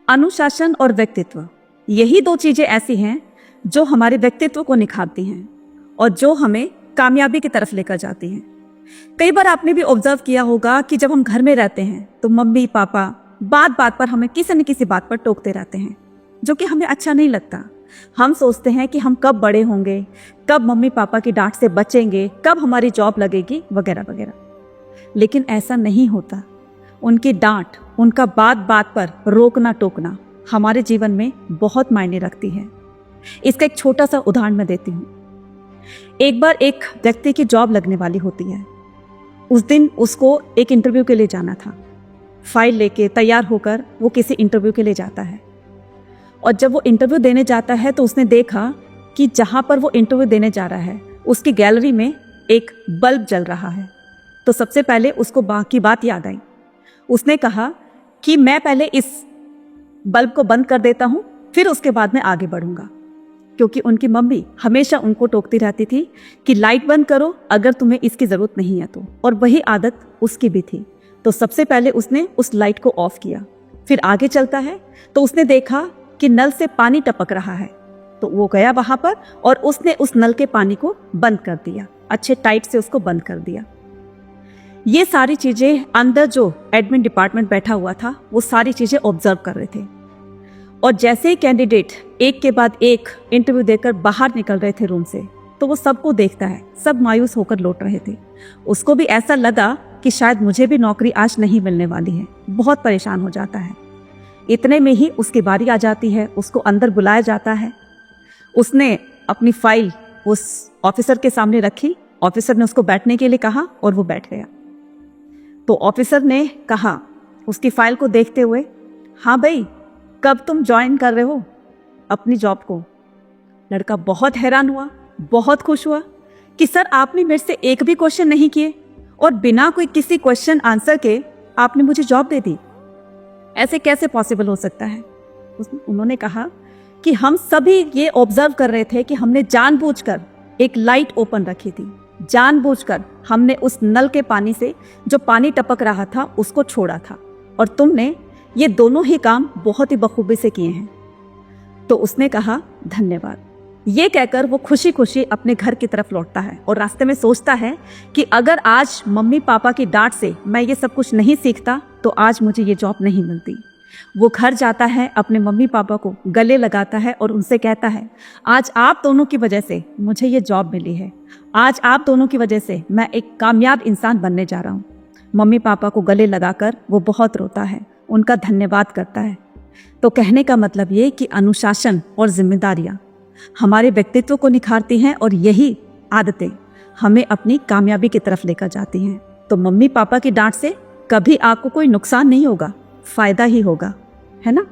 अनुशासन और व्यक्तित्व, यही दो चीजें ऐसी हैं जो हमारे व्यक्तित्व को निखारती हैं और जो हमें कामयाबी की तरफ लेकर जाती हैं। कई बार आपने भी ऑब्जर्व किया होगा कि जब हम घर में रहते हैं तो मम्मी पापा बात बात पर हमें किसी न किसी बात पर टोकते रहते हैं, जो कि हमें अच्छा नहीं लगता। हम सोचते हैं कि हम कब बड़े होंगे, कब मम्मी पापा की डांट से बचेंगे, कब हमारी जॉब लगेगी, वगैरह वगैरह। लेकिन ऐसा नहीं होता। उनकी डांट, उनका बात बात पर रोकना टोकना हमारे जीवन में बहुत मायने रखती है। इसका एक छोटा सा उदाहरण मैं देती हूँ। एक बार एक व्यक्ति की जॉब लगने वाली होती है। उस दिन उसको एक इंटरव्यू के लिए जाना था। फाइल लेके तैयार होकर वो किसी इंटरव्यू के लिए जाता है और जब वो इंटरव्यू देने जाता है तो उसने देखा कि जहाँ पर वो इंटरव्यू देने जा रहा है उसकी गैलरी में एक बल्ब जल रहा है। तो सबसे पहले उसको बाकी बात याद आई। उसने कहा कि मैं पहले इस बल्ब को बंद कर देता हूँ, फिर उसके बाद मैं आगे बढ़ूंगा। क्योंकि उनकी मम्मी हमेशा उनको टोकती रहती थी कि लाइट बंद करो अगर तुम्हें इसकी ज़रूरत नहीं है तो, और वही आदत उसकी भी थी। तो सबसे पहले उसने उस लाइट को ऑफ किया, फिर आगे चलता है तो उसने देखा कि नल से पानी टपक रहा है। तो वो गया वहाँ पर और उसने उस नल के पानी को बंद कर दिया, अच्छे टाइट से उसको बंद कर दिया। ये सारी चीज़ें अंदर जो एडमिन डिपार्टमेंट बैठा हुआ था वो सारी चीज़ें ऑब्जर्व कर रहे थे। और जैसे ही कैंडिडेट एक के बाद एक इंटरव्यू देकर बाहर निकल रहे थे रूम से, तो वो सबको देखता है, सब मायूस होकर लौट रहे थे। उसको भी ऐसा लगा कि शायद मुझे भी नौकरी आज नहीं मिलने वाली है। बहुत परेशान हो जाता है। इतने में ही उसकी बारी आ जाती है, उसको अंदर बुलाया जाता है। उसने अपनी फाइल उस ऑफिसर के सामने रखी। ऑफिसर ने उसको बैठने के लिए कहा और वो बैठ गया। तो ऑफिसर ने कहा उसकी फाइल को देखते हुए, हाँ भाई, कब तुम ज्वाइन कर रहे हो अपनी जॉब को? लड़का बहुत हैरान हुआ, बहुत खुश हुआ कि सर आपने मेरे से एक भी क्वेश्चन नहीं किए और बिना कोई किसी क्वेश्चन आंसर के आपने मुझे जॉब दे दी। ऐसे कैसे पॉसिबल हो सकता है? उन्होंने कहा कि हम सभी ये ऑब्जर्व कर रहे थे कि हमने जानबूझकर एक लाइट ओपन रखी थी, जानबूझकर हमने उस नल के पानी से जो पानी टपक रहा था उसको छोड़ा था, और तुमने ये दोनों ही काम बहुत ही बखूबी से किए हैं। तो उसने कहा धन्यवाद। ये कहकर वो खुशी खुशी अपने घर की तरफ लौटता है और रास्ते में सोचता है कि अगर आज मम्मी पापा की डांट से मैं ये सब कुछ नहीं सीखता तो आज मुझे ये जॉब नहीं मिलती। वो घर जाता है, अपने मम्मी पापा को गले लगाता है और उनसे कहता है, आज आप दोनों की वजह से मुझे ये जॉब मिली है। आज आप दोनों की वजह से मैं एक कामयाब इंसान बनने जा रहा हूँ। मम्मी पापा को गले लगाकर वो बहुत रोता है, उनका धन्यवाद करता है। तो कहने का मतलब ये कि अनुशासन और जिम्मेदारियाँ हमारे व्यक्तित्व को निखारती हैं और यही आदतें हमें अपनी कामयाबी की तरफ लेकर जाती हैं। तो मम्मी पापा की डांट से कभी आपको कोई नुकसान नहीं होगा, फायदा ही होगा, है ना?